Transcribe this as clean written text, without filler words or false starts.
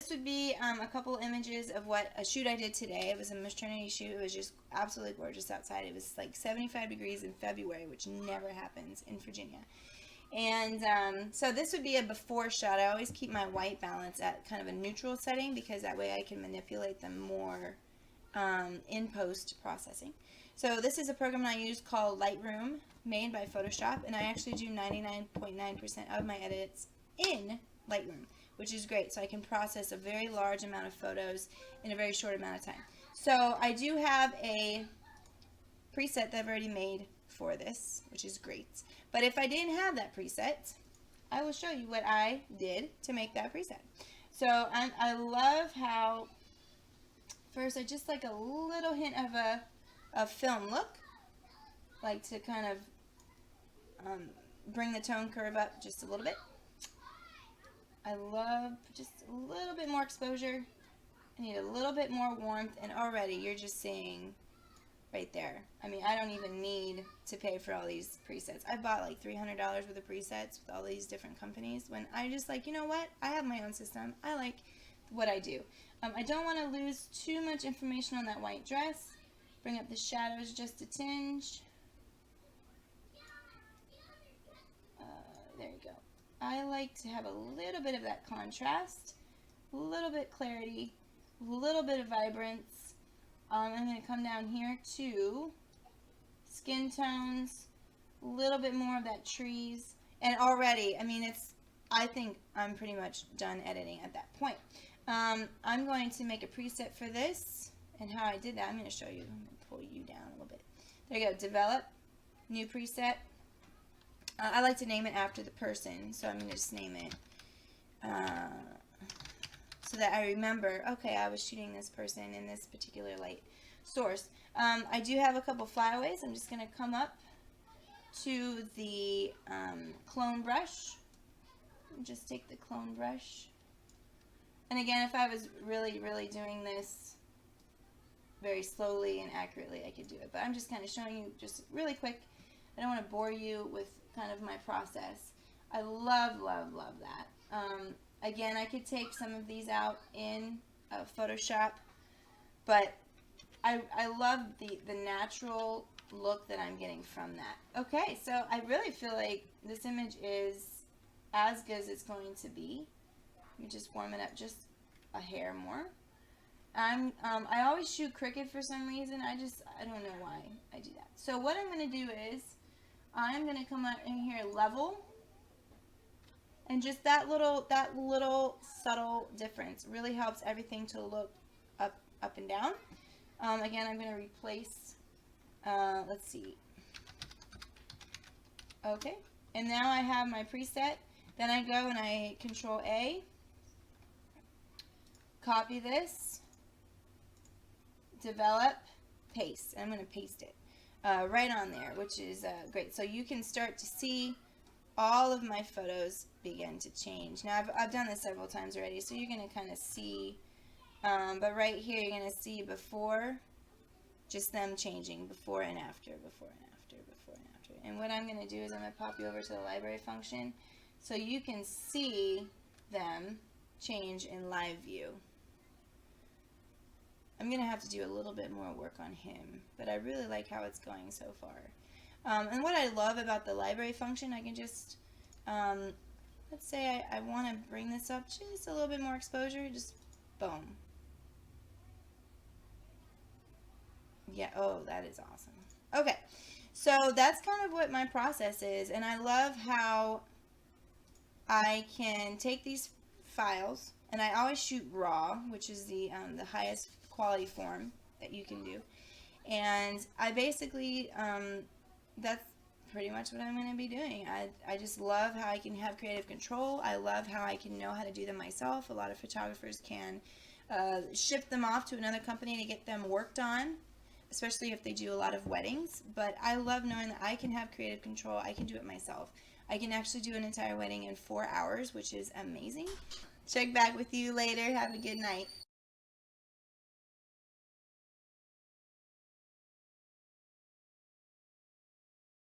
This would be a couple images of what a shoot I did today. It was a maternity shoot. It was just absolutely gorgeous outside. It was like 75 degrees in February, which never happens in Virginia. And so this would be a before shot. I always keep my white balance at kind of a neutral setting because that way I can manipulate them more in post processing. So this is a program I use called Lightroom, made by Photoshop, and I actually do 99.9% of my edits in Lightroom, which is great. So I can process a very large amount of photos in a very short amount of time. So I do have a preset that I've already made for this, which is great. But if I didn't have that preset, I will show you what I did to make that preset. So I love how first I just like a little hint of a film look, like to kind of bring the tone curve up just a little bit. I love just a little bit more exposure. I need a little bit more warmth, and already you're just seeing right there. I mean, I don't even need to pay for all these presets. I bought like $300 worth of presets with all these different companies when I just like, you know what? I have my own system. I like what I do. I don't want to lose too much information on that white dress. Bring up the shadows just a tinge. There you go. I like to have a little bit of that contrast, a little bit clarity, a little bit of vibrance. I'm going to come down here to skin tones, a little bit more of that trees, and already, I mean, I think I'm pretty much done editing at that point. I'm going to make a preset for this, and how I did that, I'm going to show you. I'm going to pull you down a little bit. There you go, develop, new preset. I like to name it after the person, so I'm going to just name it so that I remember, okay, I was shooting this person in this particular light source. I do have a couple flyaways. I'm just going to come up to the clone brush. Just take the clone brush. And again, if I was really, really doing this very slowly and accurately, I could do it. But I'm just kind of showing you just really quick. I don't want to bore you with kind of my process. I love, love, love that. Again, I could take some of these out in Photoshop, but I love the natural look that I'm getting from that. Okay, so I really feel like this image is as good as it's going to be. Let me just warm it up just a hair more. I always shoot crooked for some reason. I don't know why I do that. So what I'm going to do is I'm going to come out in here level, and just that little subtle difference really helps everything to look up and down. Again, I'm going to replace, let's see. Okay, and now I have my preset. Then I go and I Control A, copy this, develop, paste. I'm going to paste it right on there, which is great. So you can start to see all of my photos begin to change. Now I've done this several times already, so you're going to kind of see, but right here you're going to see before, just them changing before and after, before and after, before and after. And what I'm going to do is I'm going to pop you over to the library function so you can see them change in live view. I'm going to have to do a little bit more work on him, but I really like how it's going so far. And what I love about the library function, I can just, let's say I want to bring this up just a little bit more exposure, just boom. Yeah, oh, that is awesome. Okay, so that's kind of what my process is, and I love how I can take these files, and I always shoot raw, which is the highest quality form that you can do. And I basically, that's pretty much what I'm going to be doing. I just love how I can have creative control. I love how I can know how to do them myself. A lot of photographers can ship them off to another company to get them worked on, especially if they do a lot of weddings. But I love knowing that I can have creative control. I can do it myself. I can actually do an entire wedding in 4 hours, which is amazing. Check back with you later. Have a good night.